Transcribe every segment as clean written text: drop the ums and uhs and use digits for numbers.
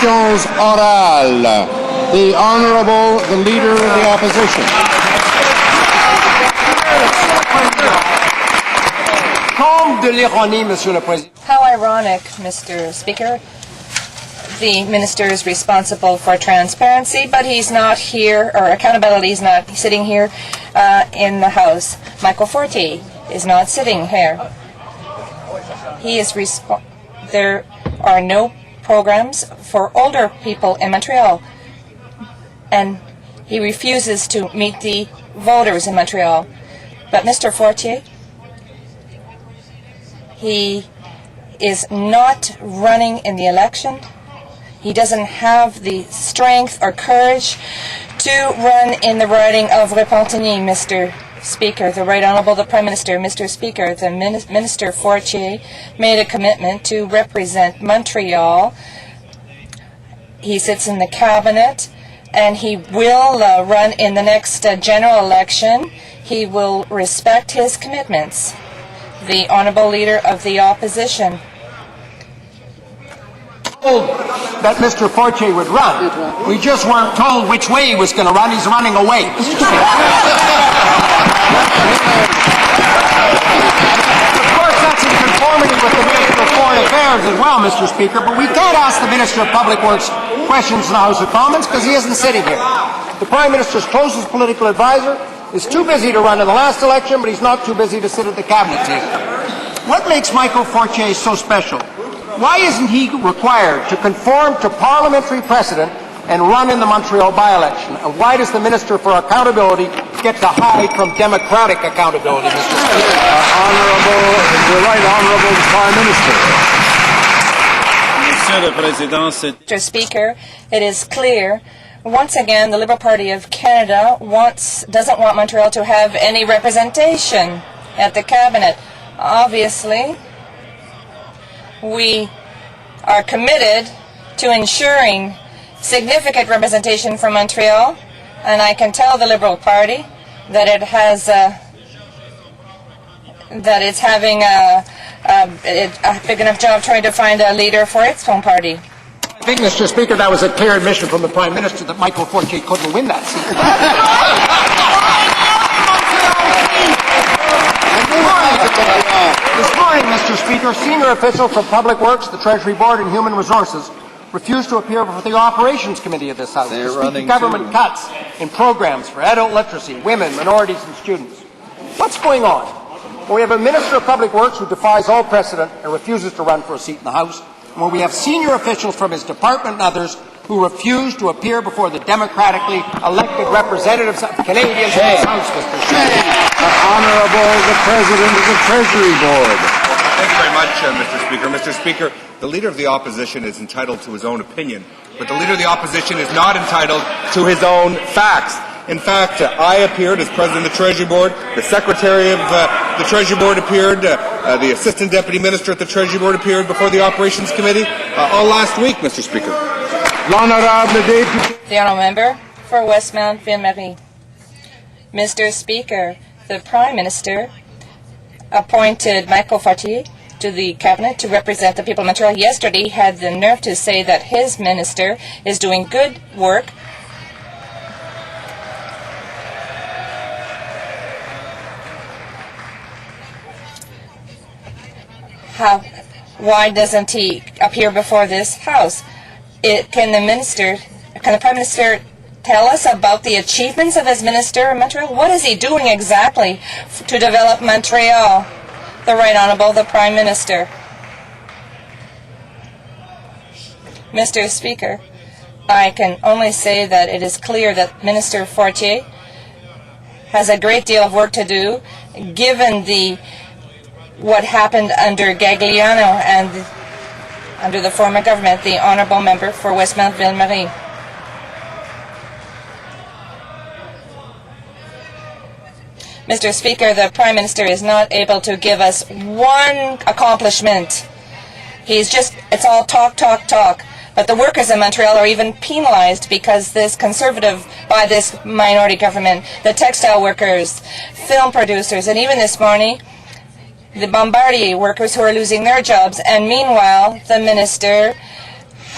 Questions orales. The Honourable, the Leader of the Opposition. How ironic, Mr. Speaker. The minister is responsible for transparency, but he's not here, or accountability is not sitting here in the House. Michael Fortier is not sitting here. He is there are no programs for older people in Montreal, and he refuses to meet the voters in Montreal. But Mr. Fortier, he is not running in the election. He doesn't have the strength or courage to run in the riding of Repentigny, Mr. Speaker. The Right Honourable the Prime Minister, Mr. Speaker, the Minister Fortier made a commitment to represent Montreal. He sits in the cabinet, and he will run in the next general election. He will respect his commitments. The Honourable Leader of the Opposition. That Mr. Fortier would run. We just weren't told which way he was going to run. He's running away, Mr. Speaker. Of course, that's in conformity with the Minister of Foreign Affairs as well, Mr. Speaker, but we can't ask the Minister of Public Works questions in the House of Commons because he isn't sitting here. The Prime Minister's closest political advisor is too busy to run in the last election, but he's not too busy to sit at the cabinet table. What makes Michael Fortier so special? Why isn't he required to conform to parliamentary precedent and run in the Montreal by-election? And why does the Minister for Accountability get to hide from democratic accountability, Mr. Speaker? The Right Honourable Prime Minister. Mr. Speaker, it is clear. Once again, the Liberal Party of Canada doesn't want Montreal to have any representation at the cabinet. Obviously, we are committed to ensuring significant representation from Montreal, and I can tell the Liberal Party that it has that it's having a big enough job trying to find a leader for its home party. I think, Mr. Speaker, that was a clear admission from the Prime Minister that Michael Fortier couldn't win that seat. This morning, Mr. Speaker, senior officials from Public Works, the Treasury Board, and Human Resources refused to appear before the Operations Committee of this House to speak of government cuts in programs for adult literacy, women, minorities, and students. What's going on? Well, we have a Minister of Public Works who defies all precedent and refuses to run for a seat in the House, and where we have senior officials from his department and others who refuse to appear before the democratically elected representatives of Canadians in this House, Mr. Speaker. Honourable the President of the Treasury Board. Thank you very much, Mr. Speaker. Mr. Speaker, the Leader of the Opposition is entitled to his own opinion, but the Leader of the Opposition is not entitled to his own facts. In fact, I appeared as President of the Treasury Board, the Secretary of the Treasury Board appeared, the Assistant Deputy Minister at the Treasury Board appeared before the Operations Committee all last week, Mr. Speaker. The Honourable Member for Westmount Ville-Marie. Mr. Speaker, the Prime Minister appointed Michael Fortier to the Cabinet to represent the people of Montreal. Yesterday, he had the nerve to say that his minister is doing good work. Why doesn't he appear before this House? Can the Prime Minister tell us about the achievements of his minister in Montreal? What is he doing exactly to develop Montreal? The Right Honourable the Prime Minister. Mr. Speaker, I can only say that it is clear that Minister Fortier has a great deal of work to do, given what happened under Gagliano and under the former government. The Honourable Member for Westmount Ville-Marie. Mr. Speaker, the Prime Minister is not able to give us one accomplishment. It's all talk, talk, talk. But the workers in Montreal are even penalized because by this minority government, the textile workers, film producers, and even this morning, the Bombardier workers who are losing their jobs. And meanwhile, the minister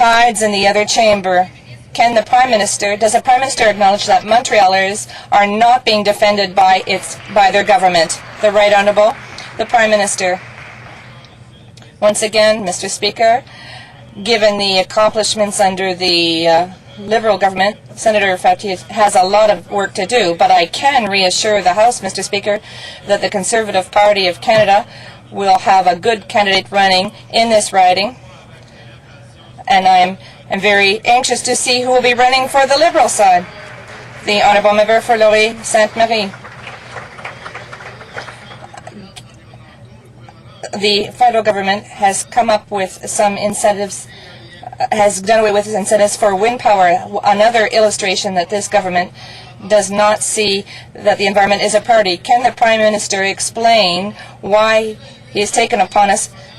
hides in the other chamber. Does the Prime Minister acknowledge that Montrealers are not being defended by their government? The Right Honourable, the Prime Minister. Once again, Mr. Speaker, given the accomplishments under the Liberal government, Senator Fauci has a lot of work to do, but I can reassure the House, Mr. Speaker, that the Conservative Party of Canada will have a good candidate running in this riding, and I'm very anxious to see who will be running for the Liberal side. The Honourable Member for Laurier-Sainte-Marie. The federal government has come up with some incentives, has done away with incentives for wind power. Another illustration that this government does not see that the environment is a priority. Can the Prime Minister explain why he has taken upon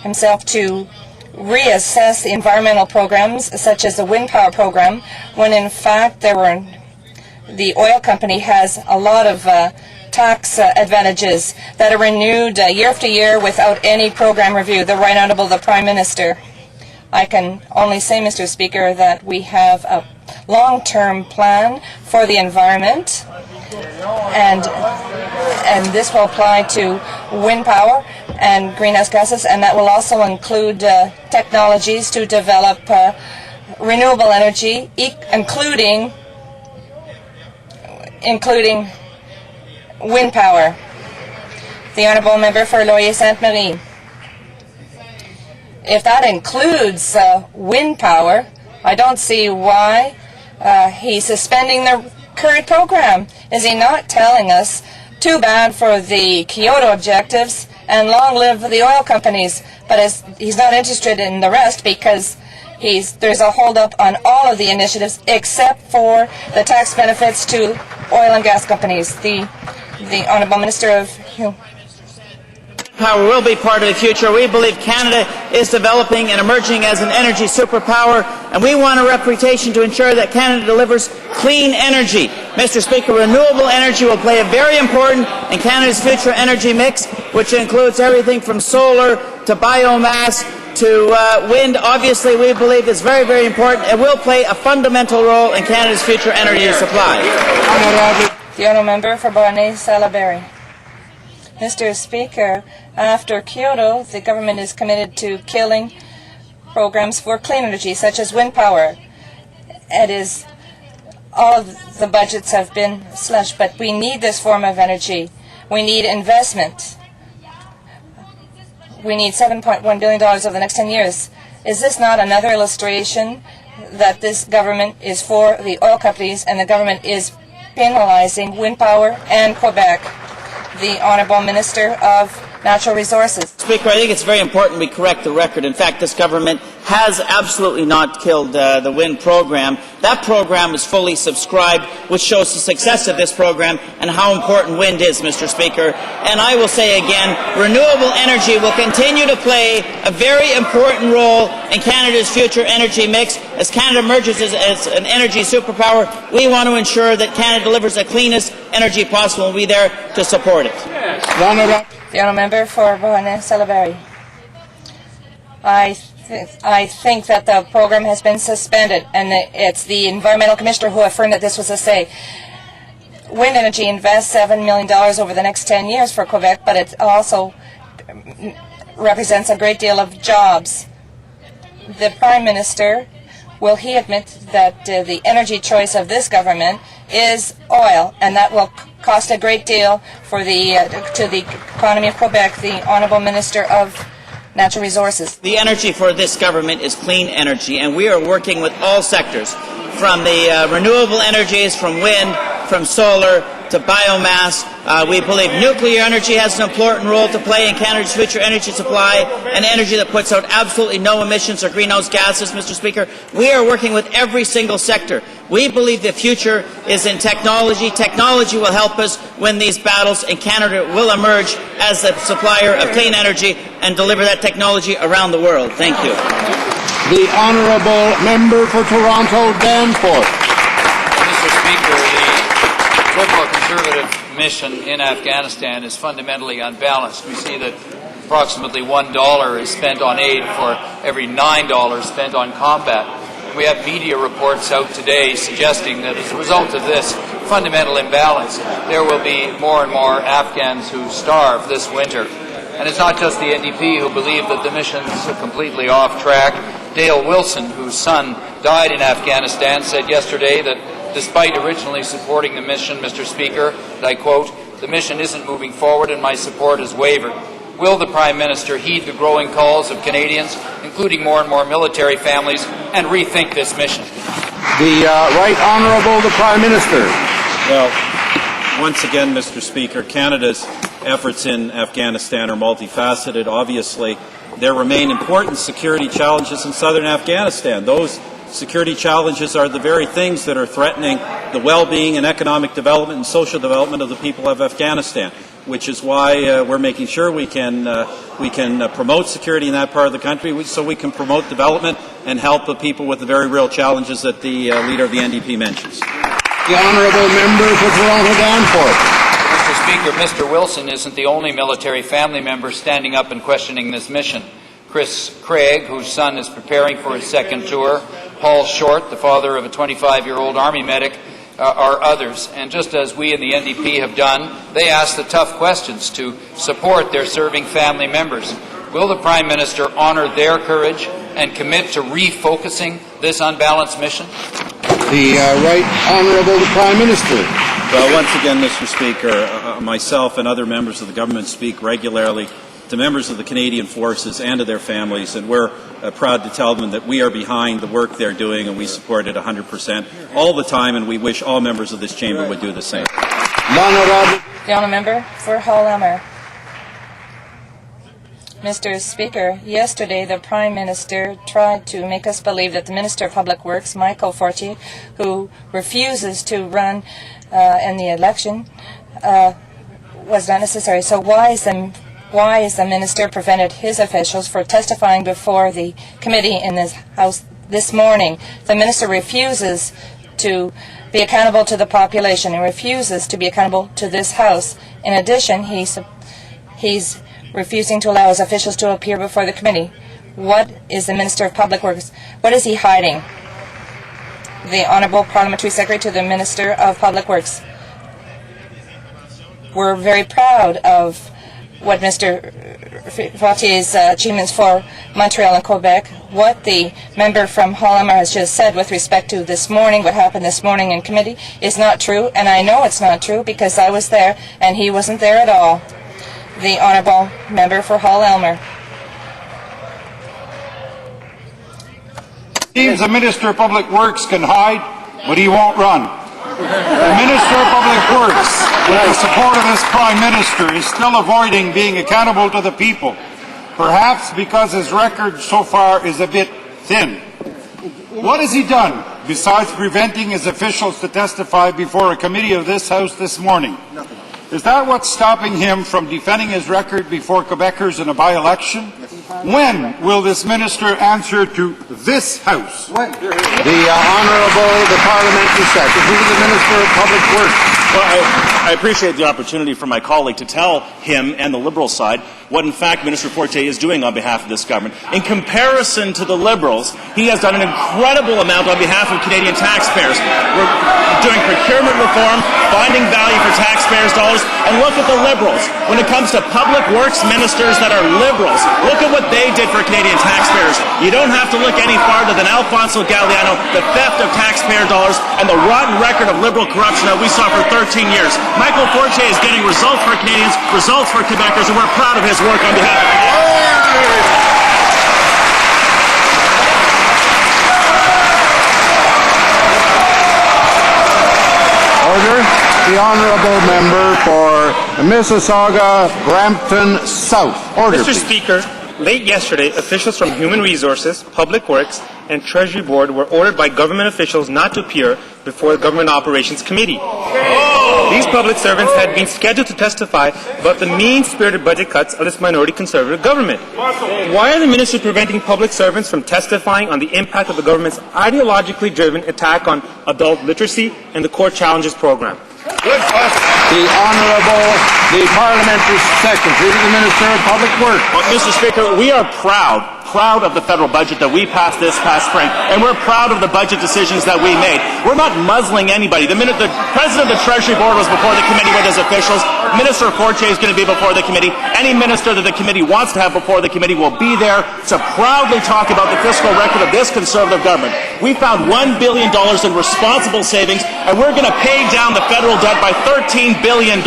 himself to reassess the environmental programs, such as the wind power program, when in fact the oil company has a lot of tax advantages that are renewed year after year without any program review? The Right Honourable the Prime Minister. I can only say, Mr. Speaker, that we have a long-term plan for the environment, and this will apply to wind power and greenhouse gases, and that will also include technologies to develop renewable energy, including wind power. The Honourable Member for Laurier-Sainte-Marie. If that includes wind power, I don't see why he's suspending the current program. Is he not telling us, too bad for the Kyoto objectives and long live the oil companies, but he's not interested in the rest because there's a hold-up on all of the initiatives except for the tax benefits to oil and gas companies. The Honourable Minister of Power will be part of the future. We believe Canada is developing and emerging as an energy superpower, and we want a reputation to ensure that Canada delivers clean energy. Mr. Speaker, renewable energy will play a very important in Canada's future energy mix, which includes everything from solar to biomass to wind. Obviously, we believe is very, very important. It will play a fundamental role in Canada's future energy supply. The Honourable Member for Barney-Salaberry. Mr. Speaker, after Kyoto, the government is committed to killing programs for clean energy, such as wind power. All of the budgets have been slashed, but we need this form of energy. We need investment. We need $7.1 billion over the next 10 years. Is this not another illustration that this government is for the oil companies and the government is penalizing wind power and Quebec? The Honourable Minister of Natural Resources. Speaker, I think it's very important we correct the record. In fact, this government has absolutely not killed the wind program. That program is fully subscribed, which shows the success of this program and how important wind is, Mr. Speaker. And I will say again, renewable energy will continue to play a very important role in Canada's future energy mix. As Canada emerges as an energy superpower, we want to ensure that Canada delivers the cleanest energy possible, and we'll be there to support it. The Honourable Member for Barney-Salaberry. I think that the program has been suspended, and it's the Environmental Commissioner who affirmed that this was a say. Wind energy invests $7 million over the next 10 years for Quebec, but it also represents a great deal of jobs. The Prime Minister, will he admit that the energy choice of this government is oil, and that will cost a great deal for to the economy of Quebec? The Honourable Minister of Natural Resources. The energy for this government is clean energy, and we are working with all sectors, from the renewable energies, from wind, from solar to biomass. We believe nuclear energy has an important role to play in Canada's future energy supply, and energy that puts out absolutely no emissions or greenhouse gases, Mr. Speaker. We are working with every single sector. We believe the future is in technology. Technology will help us win these battles, and Canada will emerge as the supplier of clean energy and deliver that technology around the world. Thank you. The Honourable Member for Toronto Danforth. Mr. Speaker, the Liberal Conservative mission in Afghanistan is fundamentally unbalanced. We see that approximately $1 is spent on aid for every $9 spent on combat. We have media reports out today suggesting that as a result of this fundamental imbalance, there will be more and more Afghans who starve this winter. And it's not just the NDP who believe that the mission's completely off track. Dale Wilson, whose son died in Afghanistan, said yesterday that despite originally supporting the mission, Mr. Speaker, and I quote, "The mission isn't moving forward and my support has wavered." Will the Prime Minister heed the growing calls of Canadians, including more and more military families, and rethink this mission? The Right Honourable the Prime Minister. Well, once again, Mr. Speaker, Canada's efforts in Afghanistan are multifaceted. Obviously, there remain important security challenges in southern Afghanistan. Those security challenges are the very things that are threatening the well-being and economic development and social development of the people of Afghanistan, which is why we're making sure we can promote security in that part of the country so we can promote development and help the people with the very real challenges that the leader of the NDP mentions. The Honourable Member for Toronto Danforth. Mr. Speaker, Mr. Wilson isn't the only military family member standing up and questioning this mission. Chris Craig, whose son is preparing for his second tour, Paul Short, the father of a 25-year-old Army medic, are others. And just as we in the NDP have done, they ask the tough questions to support their serving family members. Will the Prime Minister honour their courage and commit to refocusing this unbalanced mission? The Right Honourable the Prime Minister. Well, once again, Mr. Speaker, myself and other members of the government speak regularly to members of the Canadian Forces and to their families, and we're proud to tell them that we are behind the work they're doing and we support it 100% all the time, and we wish all members of this chamber would do the same. The Honourable Member for Hull-Elmer. Mr. Speaker, yesterday the Prime Minister tried to make us believe that the Minister of Public Works, Michael Fortier, who refuses to run in the election, was not necessary. So why is the Minister prevented his officials from testifying before the committee in this House this morning? The Minister refuses to be accountable to the population and refuses to be accountable to this House. In addition, he's refusing to allow his officials to appear before the committee. What is the Minister of Public Works? What is he hiding? The Honourable Parliamentary Secretary to the Minister of Public Works. We're very proud of what Mr. Fortier's achievements for Montreal and Quebec. What the member from Hull-Elmer has just said with respect to this morning, what happened this morning in committee, is not true, and I know it's not true because I was there and he wasn't there at all. The Honourable Member for Hull-Elmer. Seems the Minister of Public Works can hide, but he won't run. The Minister of Public Works, with the support of this Prime Minister, is still avoiding being accountable to the people, perhaps because his record so far is a bit thin. What has he done besides preventing his officials to testify before a committee of this House this morning? Nothing. Is that what's stopping him from defending his record before Quebecers in a by-election? When will this minister answer to this House? The Honourable the Parliamentary Secretary to the Minister of Public Works. Well, I appreciate the opportunity for my colleague to tell him and the Liberal side what, in fact, Minister Fortier is doing on behalf of this government. In comparison to the Liberals, he has done an incredible amount on behalf of Canadian taxpayers. We're doing procurement reform, finding value for taxpayers' dollars, and look at the Liberals. When it comes to public works ministers that are Liberals, look at what they did for Canadian taxpayers. You don't have to look any farther than Alfonso Galliano, the theft of taxpayer dollars, and the rotten record of Liberal corruption that we saw for 13 years. Michael Fortier is getting results for Canadians, results for Quebecers, and we're proud of his work on behalf of Order. The Honourable Member for Mississauga, Brampton South. Order, Mr. please. Speaker, late yesterday, officials from Human Resources, Public Works, and Treasury Board were ordered by government officials not to appear before the Government Operations Committee. These public servants had been scheduled to testify about the mean-spirited budget cuts of this minority Conservative government. Why are the ministers preventing public servants from testifying on the impact of the government's ideologically driven attack on adult literacy and the Core Challenges program? The Honourable the Parliamentary Secretary to the Minister of Public Works. Mr. Speaker, we are proud proud of the federal budget that we passed this past spring, and we're proud of the budget decisions that we made. We're not muzzling anybody. The minute the President of the Treasury Board was before the committee with his officials, Minister Fortier is going to be before the committee. Any minister that the committee wants to have before the committee will be there to proudly talk about the fiscal record of this Conservative government. We found $1 billion in responsible savings, and we're going to pay down the federal debt by $13 billion,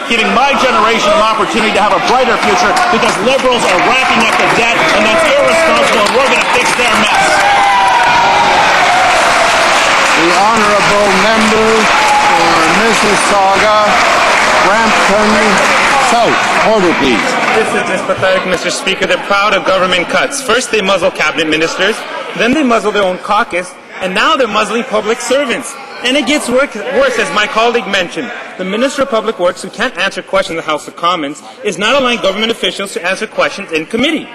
giving my generation an opportunity to have a brighter future, because Liberals are racking up the debt, and that's irresponsible, and we're going to fix their mess. The honourable member for Mississauga, Brampton South. Order, please. This is just pathetic, Mr. Speaker. They're proud of government cuts. First they muzzle cabinet ministers, then they muzzle their own caucus, and now they're muzzling public servants. And it gets worse, as my colleague mentioned. The Minister of Public Works, who can't answer questions in the House of Commons, is not allowing government officials to answer questions in committee.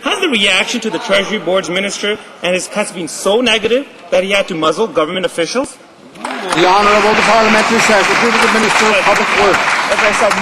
Has the reaction to the Treasury Board's minister and his cuts been so negative that he had to muzzle government officials? The Honourable the Parliamentary Secretary to the Minister of Public Works. As I said,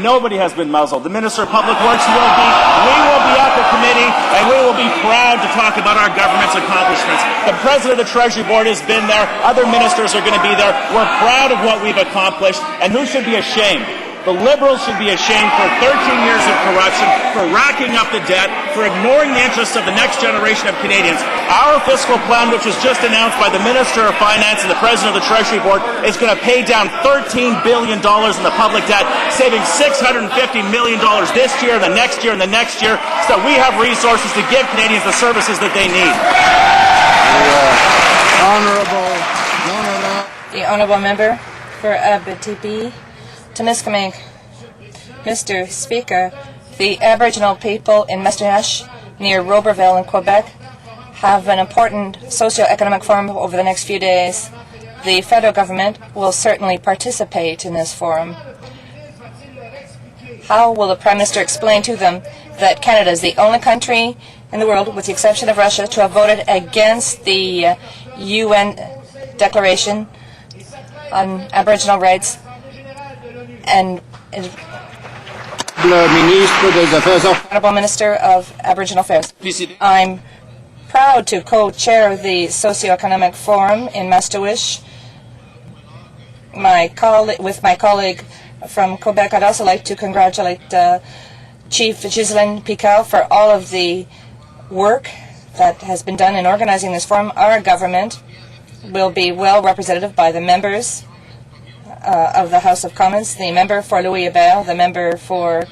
nobody has been muzzled. The Minister of Public Works we will be at the committee, and we will be proud to talk about our government's accomplishments. The President of the Treasury Board has been there. Other ministers are going to be there. We're proud of what we've accomplished, and who should be ashamed? The Liberals should be ashamed for 13 years of corruption, for racking up the debt, for ignoring the interests of the next generation of Canadians. Our fiscal plan, which was just announced by the Minister of Finance and the President of the Treasury Board, is going to pay down $13 billion in the public debt, saving $650 million this year, the next year, and the next year, so that we have resources to give Canadians the services that they need. The Honourable Member for MPtv. Timiskaming. Mr. Speaker, the Aboriginal people in Mastanash, near Robertville in Quebec, have an important socio-economic forum over the next few days. The federal government will certainly participate in this forum. How will the Prime Minister explain to them that Canada is the only country in the world, with the exception of Russia, to have voted against the UN Declaration on Aboriginal Rights, and Honourable Minister of Aboriginal Affairs? I'm proud to co-chair the Socio-Economic Forum in Mastawish. With my colleague from Quebec, I'd also like to congratulate Chief Ghislaine Picard for all of the work that has been done in organizing this forum. Our government will be well represented by the members of the House of Commons, the member for Louis-Hébert, the member for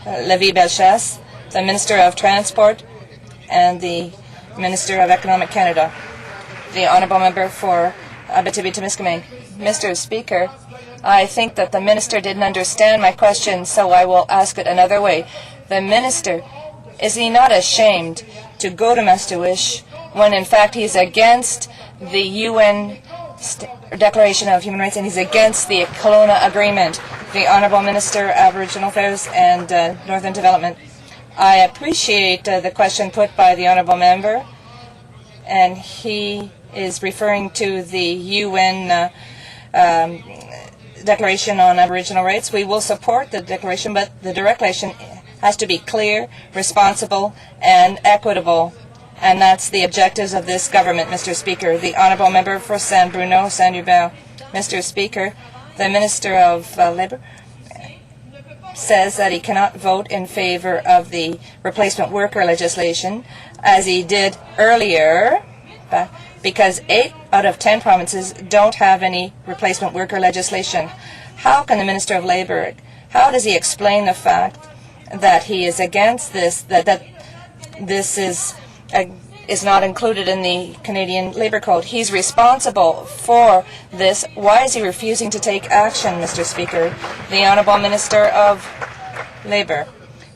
Lévis-Bellechasse, the Minister of Transport, and the Minister of Economic Canada. The Honourable Member for Abitibi-Témiscamingue. Mr. Speaker, I think that the Minister didn't understand my question, so I will ask it another way. The Minister, is he not ashamed to go to Mastawish when in fact he's against the UN Declaration of Human Rights, and he's against the Kelowna Agreement? The Honourable Minister, Aboriginal Affairs and Northern Development. I appreciate the question put by the Honourable Member, and he is referring to the UN Declaration on Aboriginal Rights. We will support the declaration, but the declaration has to be clear, responsible, and equitable. And that's the objectives of this government, Mr. Speaker. The Honourable Member for San Bruno, Saint-Hubert. Mr. Speaker, the Minister of Labour says that he cannot vote in favour of the replacement worker legislation, as he did earlier, because 8 out of 10 provinces don't have any replacement worker legislation. How can the Minister of Labour, how does he explain the fact that he is against this, that this is not included in the Canadian Labour Code? He's responsible for this. Why is he refusing to take action, Mr. Speaker? The Honourable Minister of Labour.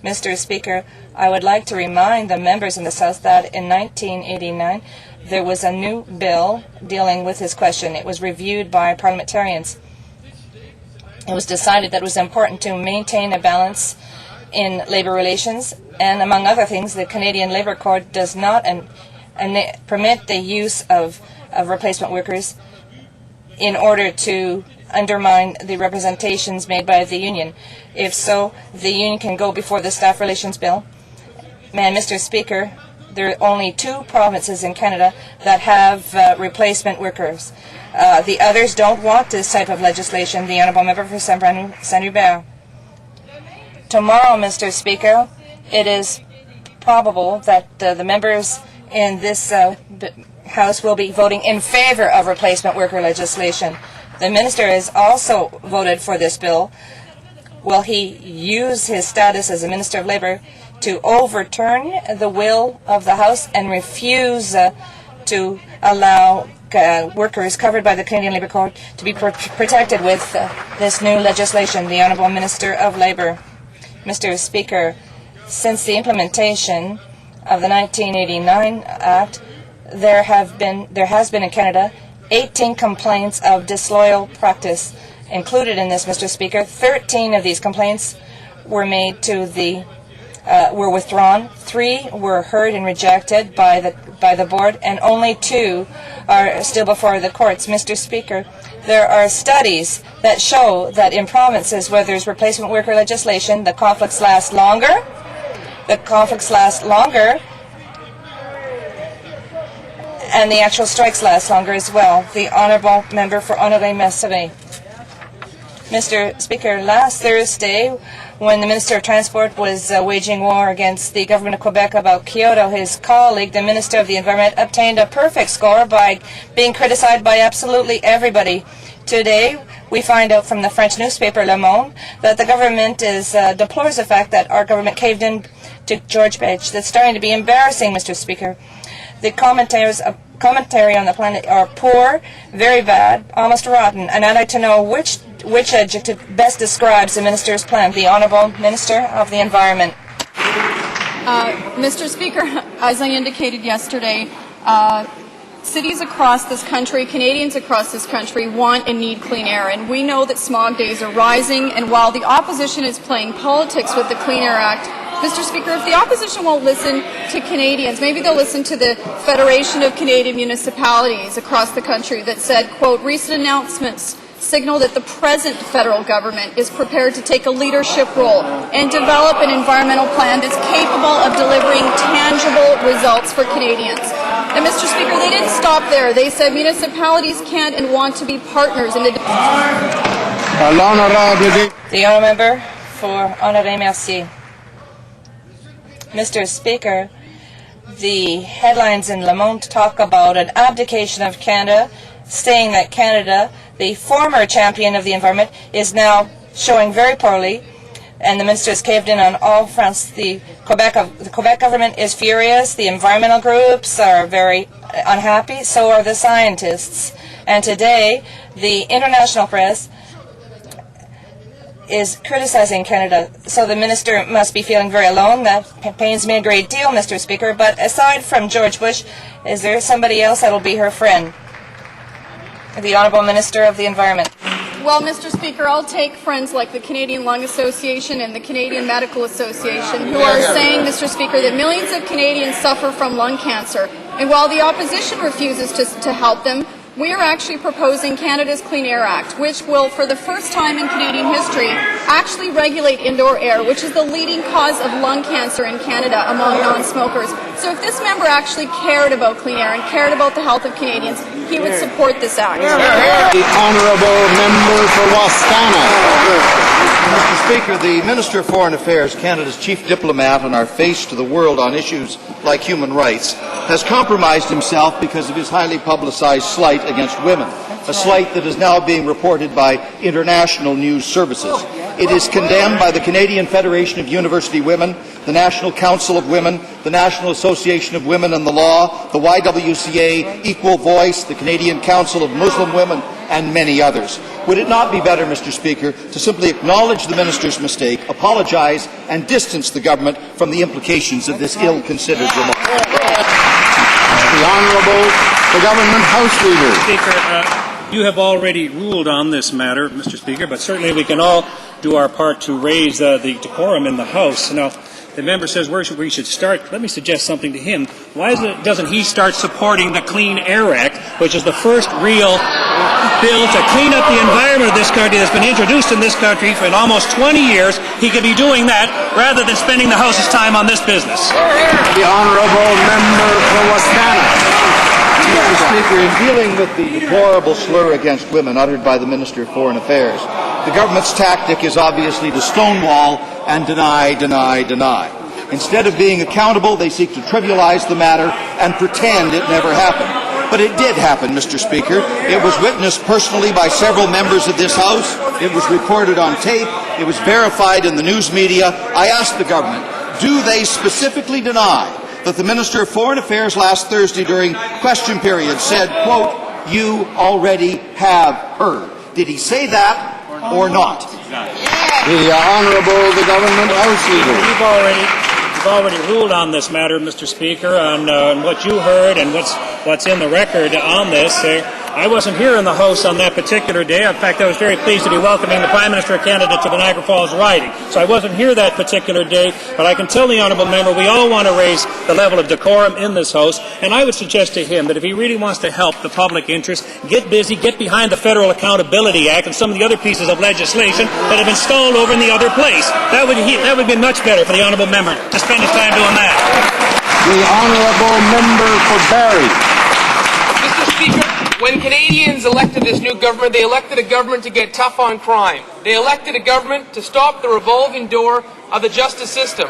Mr. Speaker, I would like to remind the members in the South that in 1989 there was a new bill dealing with this question. It was reviewed by parliamentarians. It was decided that it was important to maintain a balance in labour relations, and among other things, the Canadian Labour Code does not permit the use of replacement workers in order to undermine the representations made by the union. If so, the union can go before the Staff Relations Bill. And Mr. Speaker, There are only 2 provinces in Canada that have replacement workers. The others don't want this type of legislation. The Honourable Member for Saint-Hubert. Tomorrow, Mr. Speaker, it is probable that the members in this House will be voting in favour of replacement worker legislation. The Minister has also voted for this bill. Will he use his status as a Minister of Labour to overturn the will of the House and refuse to allow workers covered by the Canadian Labour Code to be protected with this new legislation? The Honourable Minister of Labour. Mr. Speaker, since the implementation of the 1989 Act, there has been in Canada 18 complaints of disloyal practice. Included in this, Mr. Speaker, 13 of these complaints were made to the were withdrawn. 3 were heard and rejected by the board, and only 2 are still before the courts. Mr. Speaker, there are studies that show that in provinces where there's replacement worker legislation, the conflicts last longer. And the actual strikes last longer as well. The Honourable Member for Honoré-Mercier. Mr. Speaker, last Thursday, when the Minister of Transport was waging war against the government of Quebec about Kyoto, his colleague, the Minister of the Environment, obtained a perfect score by being criticized by absolutely everybody. Today, we find out from the French newspaper Le Monde that the government deplores the fact that our government caved in to George Page. That's starting to be embarrassing, Mr. Speaker. The commentary on the planet are poor, very bad, almost rotten, and I'd like to know which adjective best describes the Minister's plan. The Honourable Minister of the Environment. Mr. Speaker, as I indicated yesterday, cities across this country, Canadians across this country want and need clean air, and we know that smog days are rising, and while the opposition is playing politics with the Clean Air Act, Mr. Speaker, if the opposition won't listen to Canadians, maybe they'll listen to the Federation of Canadian Municipalities across the country that said, quote, recent announcements signal that the present federal government is prepared to take a leadership role and develop an environmental plan that's capable of delivering tangible results for Canadians. And Mr. Speaker, they didn't stop there. They said municipalities can and want to be partners in the... The Honourable Member for Honoré-Mercier. Mr. Speaker, the headlines in Le Monde talk about an abdication of Canada, saying that Canada, the former champion of the environment, is now showing very poorly, and the minister has caved in on all fronts. The Quebec government is furious. The environmental groups are very unhappy. So are the scientists. And today, the international press is criticizing Canada, so the minister must be feeling very alone. That pains me a great deal, Mr. Speaker. But aside from George Bush, is there somebody else that will be her friend? The Honourable Minister of the Environment. Well, Mr. Speaker, I'll take friends like the Canadian Lung Association and the Canadian Medical Association, who are saying, Mr. Speaker, that millions of Canadians suffer from lung cancer. And while the opposition refuses to help them, we are actually proposing Canada's Clean Air Act, which will, for the first time in Canadian history, actually regulate indoor air, which is the leading cause of lung cancer in Canada among non-smokers. So if this member actually cared about clean air and cared about the health of Canadians, he would support this act. The Honourable Member for Wascana. Mr. Speaker, the Minister of Foreign Affairs, Canada's chief diplomat and our face to the world on issues like human rights, has compromised himself because of his highly publicized slight against women, a slight that is now being reported by international news services. It is condemned by the Canadian Federation of University Women, the National Council of Women, the National Association of Women in the Law, the YWCA, Equal Voice, the Canadian Council of Muslim Women, and many others. Would it not be better, Mr. Speaker, to simply acknowledge the minister's mistake, apologize, and distance the government from the implications of this ill-considered remark? The Honourable, the Government House Leader. Speaker, you have already ruled on this matter, Mr. Speaker, but certainly we can all do our part to raise the decorum in the House. Now, the member says where we should start. Let me suggest something to him. Why doesn't he start supporting the Clean Air Act, which is the first real bill to clean up the environment of this country that's been introduced in this country for almost 20 years, he could be doing that rather than spending the House's time on this business. The honourable member for Wascana. Mr. Speaker, in dealing with the deplorable slur against women uttered by the Minister of Foreign Affairs, the government's tactic is obviously to stonewall and deny, deny, deny. Instead of being accountable, they seek to trivialize the matter and pretend it never happened. But it did happen, Mr. Speaker. It was witnessed personally by several members of this House. It was recorded on tape. It was verified in the news media. I asked the government, do they specifically deny that the Minister of Foreign Affairs last Thursday during question period said, quote, "You already have heard"? Did he say that or not? The Honourable the Government House Leader. You've already ruled on this matter, Mr. Speaker, on what you heard and what's in the record on this. I wasn't here in the House on that particular day. In fact, I was very pleased to be welcoming the Prime Minister of Canada to the Niagara Falls riding. So I wasn't here that particular day, but I can tell the honourable member we all want to raise the level of decorum in this House, and I would suggest to him that if he really wants to help the public interest, get busy, get behind the Federal Accountability Act and some of the other pieces of legislation that have been stalled over in the other place. That would be much better for the honourable member to spend his time doing that. The honourable member for Barrie. Mr. Speaker, when Canadians elected this new government, they elected a government to get tough on crime. They elected a government to stop the revolving door of the justice system.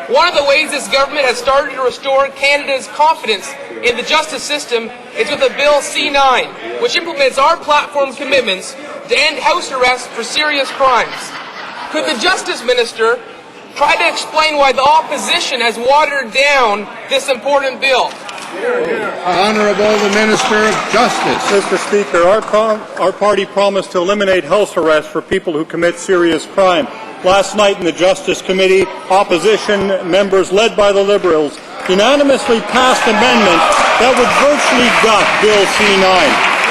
One of the ways this government has started to restore Canada's confidence in the justice system is with a Bill C-9, which implements our platform commitments to end house arrest for serious crimes. Could the Justice Minister try to explain why the opposition has watered down this important bill? Honourable the Minister of Justice. Mr. Speaker, our party promised to eliminate house arrest for people who commit serious crime. Last night in the Justice Committee, opposition members led by the Liberals unanimously passed amendments that would virtually gut Bill C-9.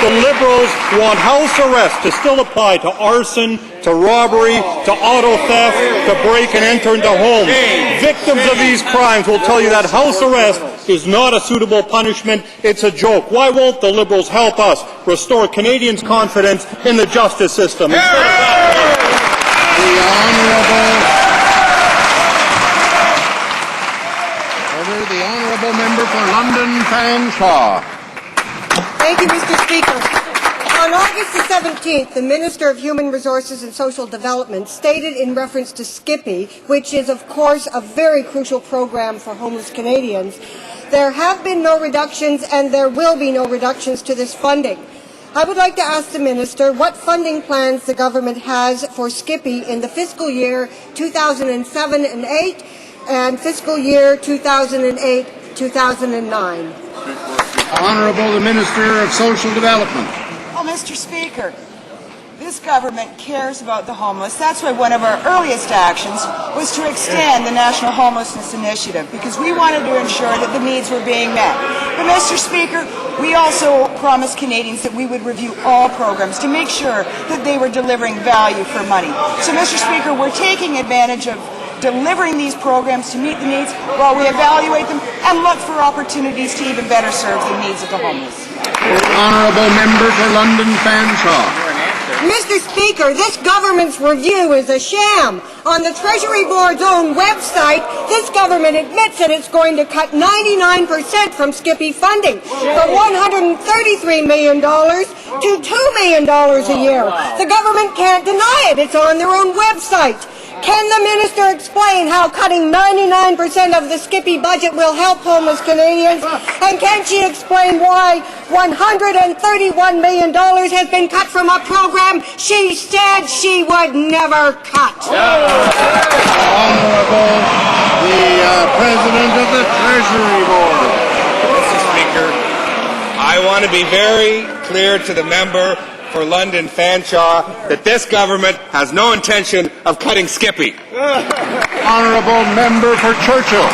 The Liberals want house arrest to still apply to arson, to robbery, to auto theft, to break and enter into homes. Victims of these crimes will tell you that house arrest is not a suitable punishment. It's a joke. Why won't the Liberals help us restore Canadians' confidence in the justice system? The honourable member for London Fanshawe. Thank you, Mr. Speaker. On August the 17th, the Minister of Human Resources and Social Development stated in reference to Skippy, which is, of course, a very crucial program for homeless Canadians, there have been no reductions and there will be no reductions to this funding. I would like to ask the Minister what funding plans the government has for Skippy in the fiscal year 2007 and 8 and fiscal year 2008-2009. Honourable the Minister of Social Development. Well, Mr. Speaker, this government cares about the homeless. That's why one of our earliest actions was to extend the National Homelessness Initiative, because we wanted to ensure that the needs were being met. But, Mr. Speaker, we also promised Canadians that we would review all programs to make sure that they were delivering value for money. So, Mr. Speaker, we're taking advantage of delivering these programs to meet the needs while we evaluate them and look for opportunities to even better serve the needs of the homeless. Honourable member for London Fanshawe. Mr. Speaker, this government's review is a sham. On the Treasury Board's own website, this government admits that it's going to cut 99% from Skippy funding, from $133 million to $2 million a year. The government can't deny it. It's on their own website. Can the minister explain how cutting 99% of the Skippy budget will help homeless Canadians? And can she explain why $131 million has been cut from a program she said she would never cut? Honourable the President of the Treasury Board. Mr. Speaker, I want to be very clear to the member for London Fanshawe that this government has no intention of cutting Skippy. Honourable member for Churchill.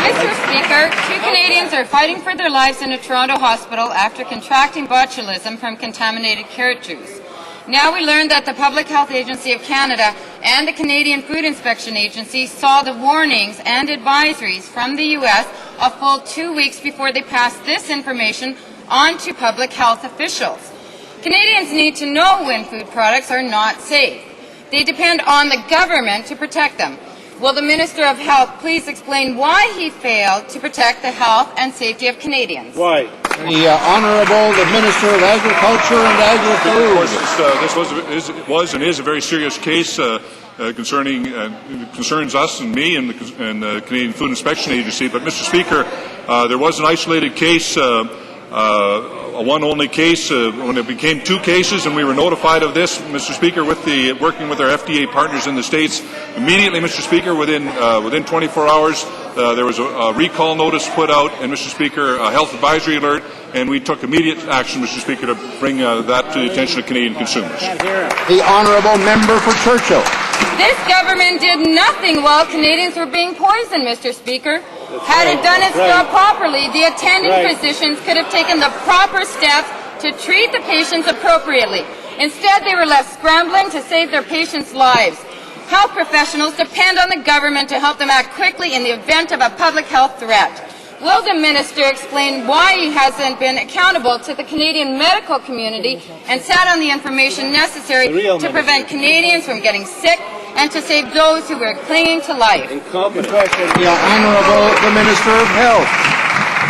Mr. Speaker, 2 Canadians are fighting for their lives in a Toronto hospital after contracting botulism from contaminated carrot juice. Now we learn that the Public Health Agency of Canada and the Canadian Food Inspection Agency saw the warnings and advisories from the U.S. a full 2 weeks before they passed this information on to public health officials. Canadians need to know when food products are not safe. They depend on the government to protect them. Will the Minister of Health please explain why he failed to protect the health and safety of Canadians? Why? The Honourable the Minister of Agriculture and Agri-Food. Of course, this was and is a very serious case concerning concerns us and me and the Canadian Food Inspection Agency. But, Mr. Speaker, there was an isolated case, a one-only case, when it became two cases, and we were notified of this, Mr. Speaker, working with our FDA partners in the States. Immediately, Mr. Speaker, within 24 hours, there was a recall notice put out, and, Mr. Speaker, a health advisory alert, and we took immediate action, Mr. Speaker, to bring that to the attention of Canadian consumers. The Honourable Member for Churchill. This government did nothing while Canadians were being poisoned, Mr. Speaker. Had it done its job properly, the attending physicians could have taken the proper steps to treat the patients appropriately. Instead, they were left scrambling to save their patients' lives. Health professionals depend on the government to help them act quickly in the event of a public health threat. Will the Minister explain why he hasn't been accountable to the Canadian medical community and sat on the information necessary to prevent Canadians from getting sick and to save those who were clinging to life? The Honourable the Minister of Health.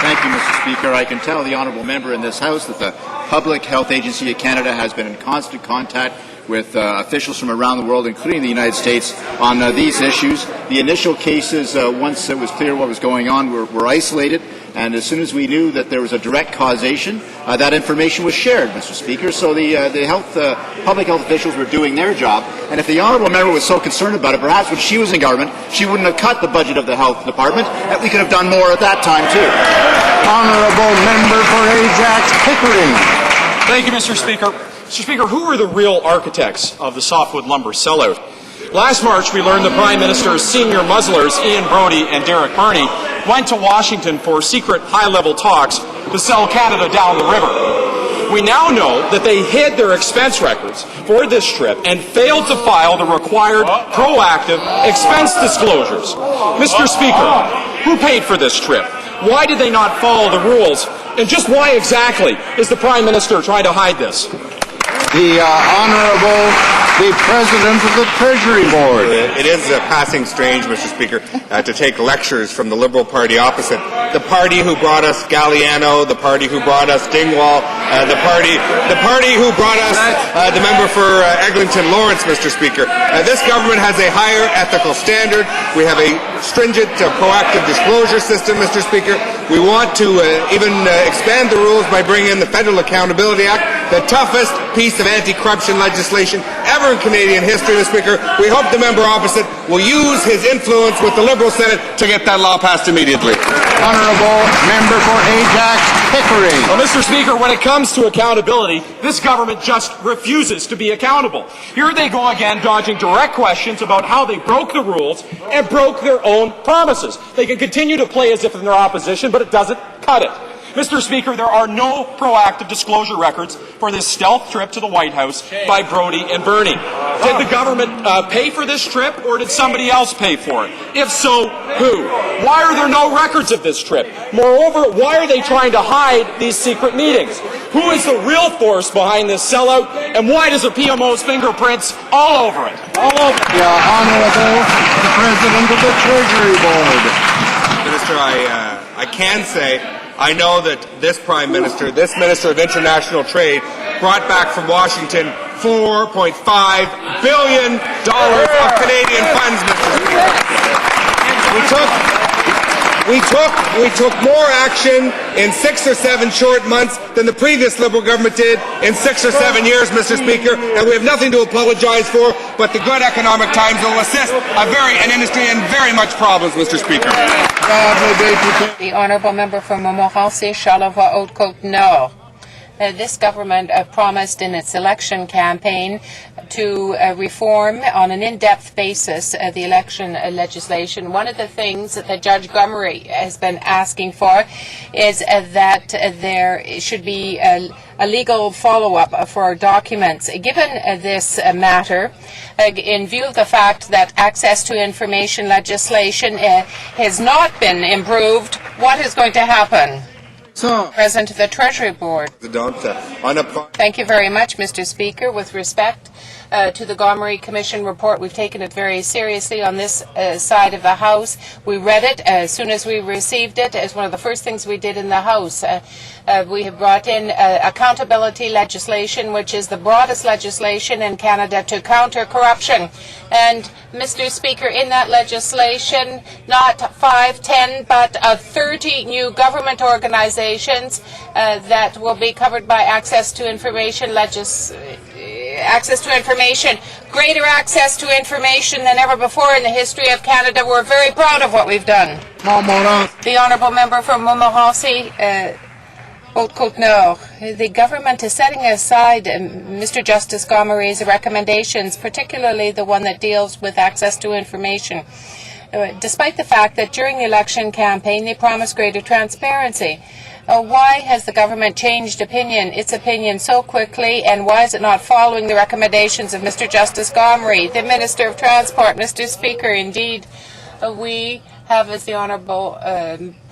Thank you, Mr. Speaker. I can tell the honourable member in this House that the Public Health Agency of Canada has been in constant contact with officials from around the world, including the United States, on these issues. The initial cases, once it was clear what was going on, were isolated, and as soon as we knew that there was a direct causation, that information was shared, Mr. Speaker. So the public health officials were doing their job, and if the honourable member was so concerned about it, perhaps when she was in government, she wouldn't have cut the budget of the health department, and we could have done more at that time, too. Honourable Member for Ajax Pickering. Thank you, Mr. Speaker. Mr. Speaker, who are the real architects of the softwood lumber sellout? Last March, we learned the Prime Minister's senior muzzlers, Ian Brodie and Derek Burney, went to Washington for secret high-level talks to sell Canada down the river. We now know that they hid their expense records for this trip and failed to file the required proactive expense disclosures. Mr. Speaker, who paid for this trip? Why did they not follow the rules? And just why exactly is the Prime Minister trying to hide this? The Honourable the President of the Treasury Board. It is passing strange, Mr. Speaker, to take lectures from the Liberal Party opposite. The party who brought us Galliano, the party who brought us Dingwall, the party who brought us the member for Eglinton Lawrence, Mr. Speaker. This government has a higher ethical standard. We have a stringent proactive disclosure system, Mr. Speaker. We want to even expand the rules by bringing in the Federal Accountability Act, the toughest piece of anti-corruption legislation ever in Canadian history, Mr. Speaker. We hope the member opposite will use his influence with the Liberal Senate to get that law passed immediately. Honourable Member for Ajax Pickering. Well, Mr. Speaker, when it comes to accountability, this government just refuses to be accountable. Here they go again, dodging direct questions about how they broke the rules and broke their own promises. They can continue to play as if they're opposition, but it doesn't cut it. Mr. Speaker, there are no proactive disclosure records for this stealth trip to the White House by Brodie and Burney. Did the government pay for this trip, or did somebody else pay for it? If so, who? Why are there no records of this trip? Moreover, why are they trying to hide these secret meetings? Who is the real force behind this sellout, and why does the PMO's fingerprints all over it? All over it. The Honourable the President of the Treasury Board. Minister, I can say I know that this Prime Minister, this Minister of International Trade, brought back from Washington $4.5 billion of Canadian funds, Mr. Speaker. We took more action in 6 or 7 short months than the previous Liberal government did in 6 or 7 years, Mr. Speaker, and we have nothing to apologize for, but the good economic times will assist an industry in very much problems, Mr. Speaker. The Honourable Member for Montmorency, Charlevoix, Haute-Côte-Nord. This government promised in its election campaign to reform on an in-depth basis the election legislation. One of the things that Judge Gomery has been asking for is that there should be a legal follow-up for documents. Given this matter, in view of the fact that access to information legislation has not been improved, what is going to happen? President of the Treasury Board. Thank you very much, Mr. Speaker. With respect to the Gomery Commission report, we've taken it very seriously on this side of the House. We read it as soon as we received it. It's one of the first things we did in the House. We have brought in accountability legislation, which is the broadest legislation in Canada to counter corruption. And, Mr. Speaker, in that legislation, not 5, 10, but 30 new government organizations that will be covered by access to information greater access to information than ever before in the history of Canada. We're very proud of what we've done. The Honourable Member from Montmorency, Haute-Côte-Nord. The government is setting aside Mr. Justice Gomery's recommendations, particularly the one that deals with access to information, despite the fact that during the election campaign they promised greater transparency. Why has the government changed its opinion so quickly, and why is it not following the recommendations of Mr. Justice Gomery, the Minister of Transport? Mr. Speaker, indeed, we have, as the Honourable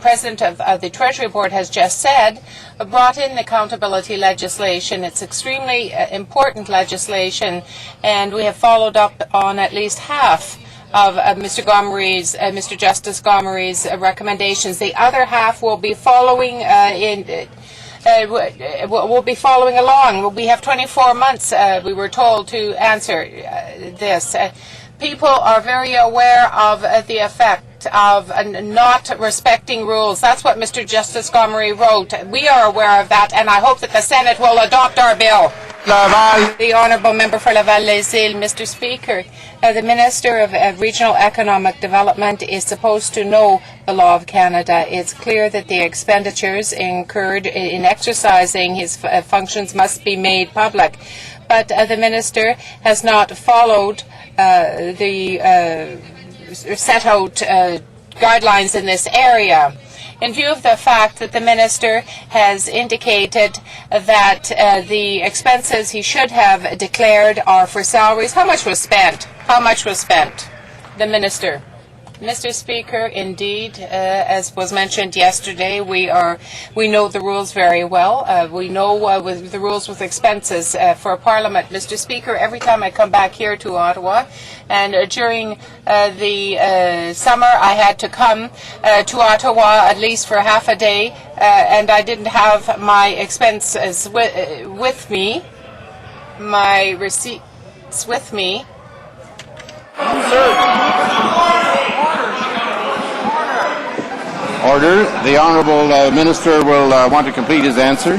President of the Treasury Board has just said, brought in accountability legislation. It's extremely important legislation, and we have followed up on at least half of Mr. Justice Gomery's recommendations. The other half will be following will be following along. We have 24 months, we were told, to answer this. People are very aware of the effect of not respecting rules. That's what Mr. Justice Gomery wrote. We are aware of that, and I hope that the Senate will adopt our bill. The Honourable Member for Laval-Les-Îles. Mr. Speaker, the Minister of Regional Economic Development is supposed to know the law of Canada. It's clear that the expenditures incurred in exercising his functions must be made public. But the Minister has not followed the set out guidelines in this area. In view of the fact that the Minister has indicated that the expenses he should have declared are for salaries, how much was spent? How much was spent? The Minister. Mr. Speaker, indeed, as was mentioned yesterday, we know the rules very well. We know with the rules with expenses for Parliament. Mr. Speaker, every time I come back here to Ottawa, and during the summer I had to come to Ottawa at least for half a day, and I didn't have my expenses with me, my receipts with me. Order. The Honourable Minister will want to complete his answer.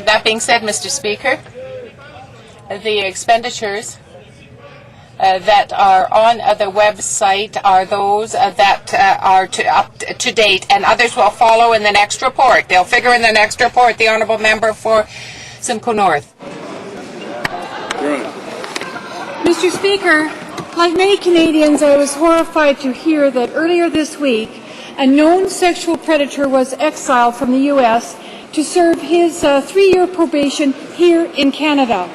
That being said, Mr. Speaker, the expenditures that are on the website are those that are up to date, and others will follow in the next report. They'll figure in the next report. The Honourable Member for Simcoe North. Mr. Speaker, like many Canadians, I was horrified to hear that earlier this week a known sexual predator was exiled from the U.S. to serve his 3-year probation here in Canada.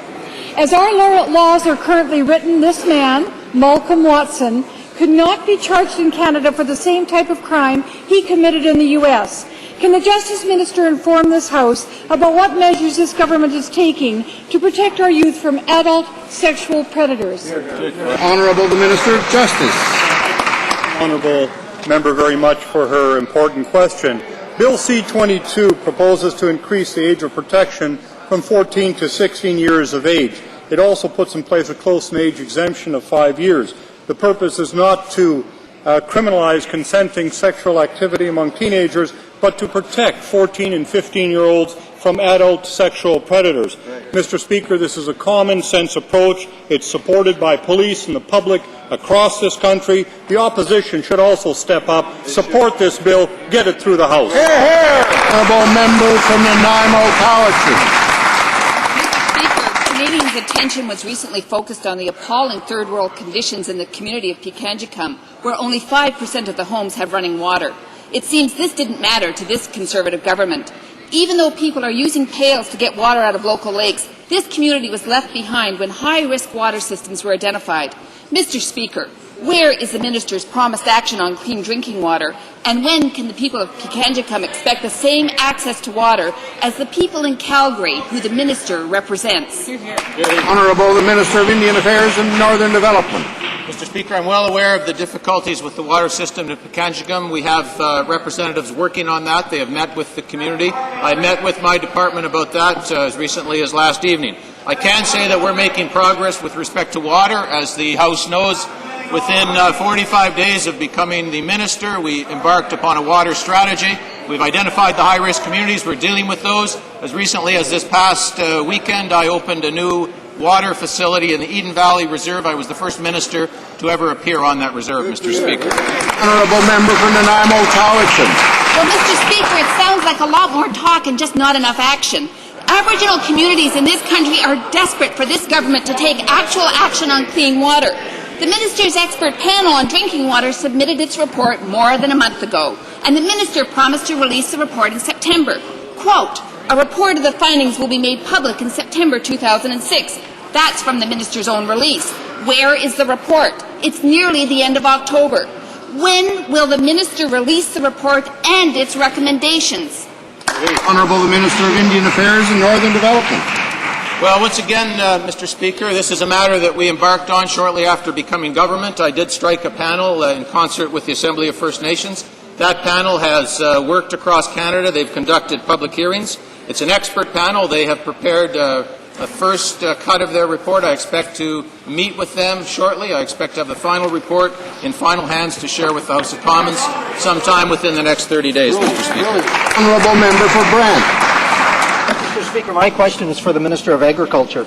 As our laws are currently written, this man, Malcolm Watson, could not be charged in Canada for the same type of crime he committed in the U.S. Can the Justice Minister inform this House about what measures this government is taking to protect our youth from adult sexual predators? Honourable the Minister of Justice. Honourable member very much for her important question. Bill C-22 proposes to increase the age of protection from 14 to 16 years of age. It also puts in place a close age exemption of 5 years. The purpose is not to criminalize consenting sexual activity among teenagers, but to protect 14 and 15-year-olds from adult sexual predators. Mr. Speaker, this is a common-sense approach. It's supported by police and the public across this country. The opposition should also step up, support this bill, get it through the House. Honourable member from Nanaimo Cowichan. Canadians' attention was recently focused on the appalling third world conditions in the community of Pikangikum, where only 5% of the homes have running water. It seems this didn't matter to this Conservative government. Even though people are using pails to get water out of local lakes, this community was left behind when high-risk water systems were identified. Mr. Speaker, Where is the minister's promised action on clean drinking water? And when can the people of Pikangikum expect the same access to water as the people in Calgary, who the minister represents? Honourable the Minister of Indian Affairs and Northern Development. Mr. Speaker, I'm well aware of the difficulties with the water system in Pikangikum. We have representatives working on that. They have met with the community. I met with my department about that as recently as last evening. I can say that we're making progress with respect to water. As the House knows, within 45 days of becoming the minister, we embarked upon a water strategy. We've identified the high-risk communities. We're dealing with those. As recently as this past weekend, I opened a new water facility in the Eden Valley Reserve. I was the first minister to ever appear on that reserve, Mr. Speaker. Honourable Member for Nanaimo Cowichan. Well, Mr. Speaker, it sounds like a lot more talk and just not enough action. Aboriginal communities in this country are desperate for this government to take actual action on clean water. The minister's expert panel on drinking water submitted its report more than a month ago, and the minister promised to release the report in September. Quote, "A report of the findings will be made public in September 2006. That's from the minister's own release. Where is the report? It's nearly the end of October. When will the minister release the report and its recommendations? Honourable the Minister of Indian Affairs and Northern Development. Well, once again, Mr. Speaker, this is a matter that we embarked on shortly after becoming government. I did strike a panel in concert with the Assembly of First Nations. That panel has worked across Canada. They've conducted public hearings. It's an expert panel. They have prepared a first cut of their report. I expect to meet with them shortly. I expect to have the final report in final hands to share with the House of Commons sometime within the next 30 days, Mr. Speaker. Honourable Member for Brant. Mr. Speaker, my question is for the Minister of Agriculture.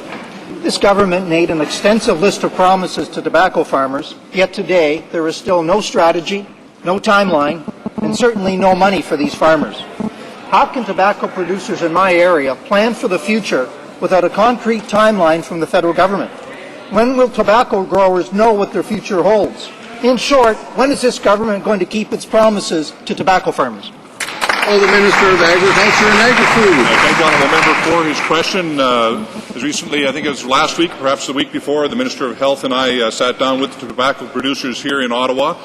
This government made an extensive list of promises to tobacco farmers, yet today there is still no strategy, no timeline, and certainly no money for these farmers. How can tobacco producers in my area plan for the future without a concrete timeline from the federal government? When will tobacco growers know what their future holds? In short, when is this government going to keep its promises to tobacco farmers? Oh, the Minister of Agriculture and Agri-Food. Thank the honourable member for his question. As recently, I think it was last week, perhaps the week before, the Minister of Health and I sat down with the tobacco producers here in Ottawa.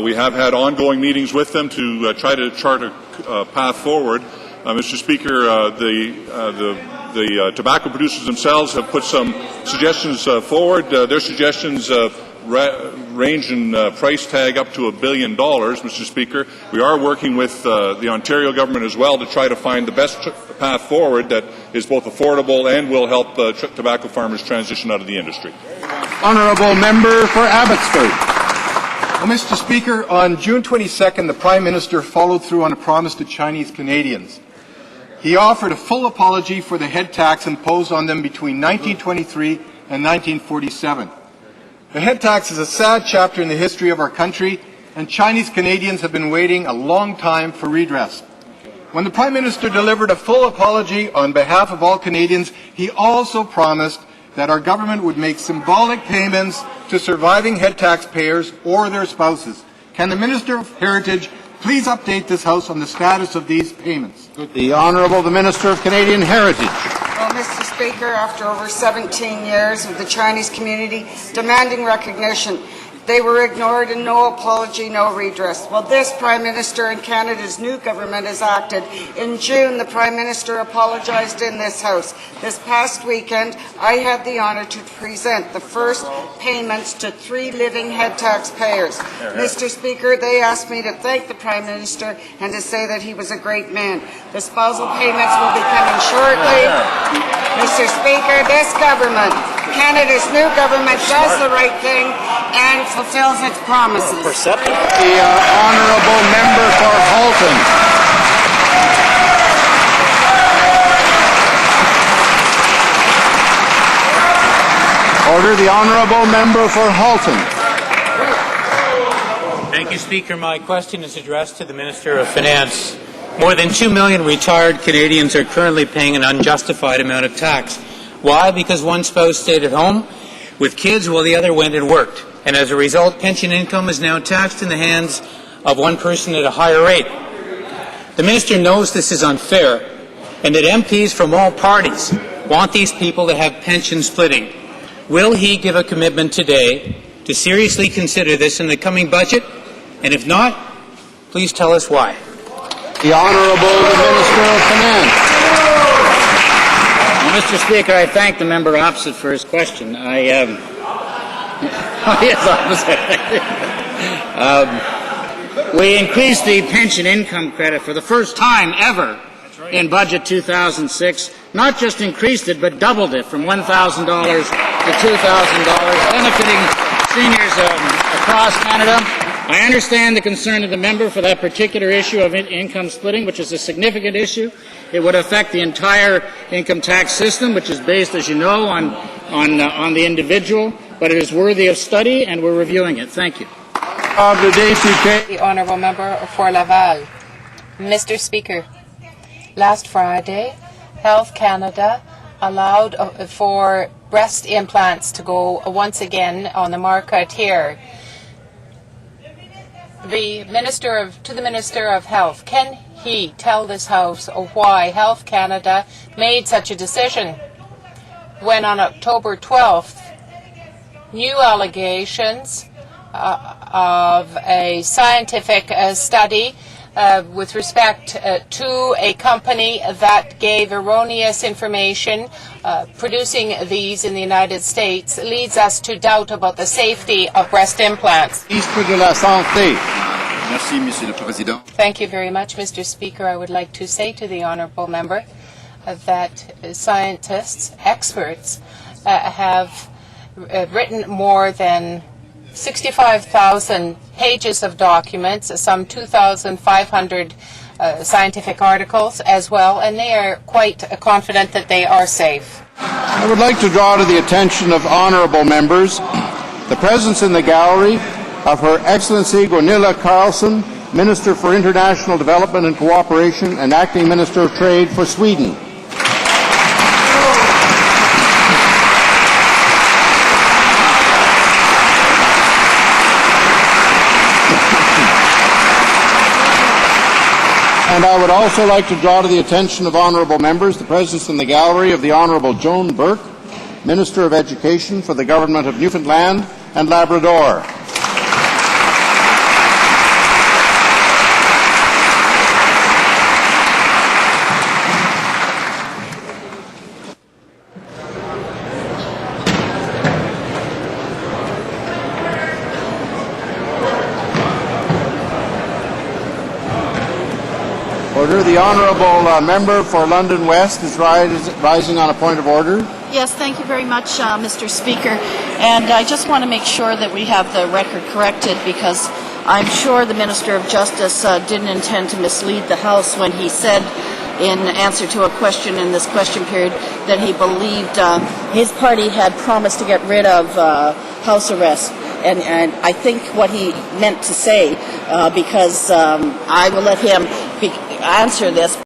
We have had ongoing meetings with them to try to chart a path forward. Mr. Speaker, the tobacco producers themselves have put some suggestions forward. Their suggestions range in price tag up to $1 billion, Mr. Speaker. We are working with the Ontario government as well to try to find the best path forward that is both affordable and will help tobacco farmers transition out of the industry. Honourable Member for Abbotsford. Well, Mr. Speaker, on June 22nd, the Prime Minister followed through on a promise to Chinese Canadians. He offered a full apology for the head tax imposed on them between 1923 and 1947. The head tax is a sad chapter in the history of our country, and Chinese Canadians have been waiting a long time for redress. When the Prime Minister delivered a full apology on behalf of all Canadians, he also promised that our government would make symbolic payments to surviving head taxpayers or their spouses. Can the Minister of Heritage please update this House on the status of these payments? The Honourable the Minister of Canadian Heritage. Well, Mr. Speaker, after over 17 years of the Chinese community demanding recognition, they were ignored and no apology, no redress. Well, this Prime Minister and Canada's new government has acted. In June, the Prime Minister apologized in this House. This past weekend, I had the honour to present the first payments to 3 living head taxpayers. Mr. Speaker, they asked me to thank the Prime Minister and to say that he was a great man. The spousal payments will be coming shortly. Mr. Speaker, this government, Canada's new government, does the right thing and fulfills its promises. The Honourable Member for Halton. Order. The Honourable Member for Halton. Thank you, Speaker. My question is addressed to the Minister of Finance. More than 2 million retired Canadians are currently paying an unjustified amount of tax. Why? Because one spouse stayed at home with kids while the other went and worked. And as a result, pension income is now taxed in the hands of one person at a higher rate. The Minister knows this is unfair and that MPs from all parties want these people to have pension splitting. Will he give a commitment today to seriously consider this in the coming budget? And if not, please tell us why. The Honourable Minister of Finance. Well, Mr. Speaker, I thank the member opposite for his question. We increased the pension income credit for the first time ever in Budget 2006. Not just increased it, but doubled it from $1,000 to $2,000, benefiting seniors across Canada. I understand the concern of the member for that particular issue of income splitting, which is a significant issue. It would affect the entire income tax system, which is based, as you know, on the individual. But it is worthy of study, and we're reviewing it. Thank you. The Honourable Member for Laval. Mr. Speaker, last Friday, Health Canada allowed for breast implants to go once again on the market here. To the Minister of Health, can he tell this House why Health Canada made such a decision when on October 12th, new allegations of a scientific study with respect to a company that gave erroneous information producing these in the United States leads us to doubt about the safety of breast implants. Thank you very much, Mr. Speaker. I would like to say to the honourable member that scientists, experts, have written more than 65,000 pages of documents, some 2,500 scientific articles as well, and they are quite confident that they are safe. I would like to draw to the attention of honourable members the presence in the gallery of Her Excellency Gunilla Carlsson, Minister for International Development and Cooperation and Acting Minister of Trade for Sweden. And I would also like to draw to the attention of honourable members the presence in the gallery of the Honourable Joan Burke, Minister of Education for the Government of Newfoundland and Labrador. Order. The honourable member for London West is rising on a point of order. Yes, thank you very much, Mr. Speaker. And I just want to make sure that we have the record corrected, because I'm sure the Minister of Justice didn't intend to mislead the House when he said in answer to a question in this question period that he believed his party had promised to get rid of house arrest. And I think what he meant to say, because I will let him answer this.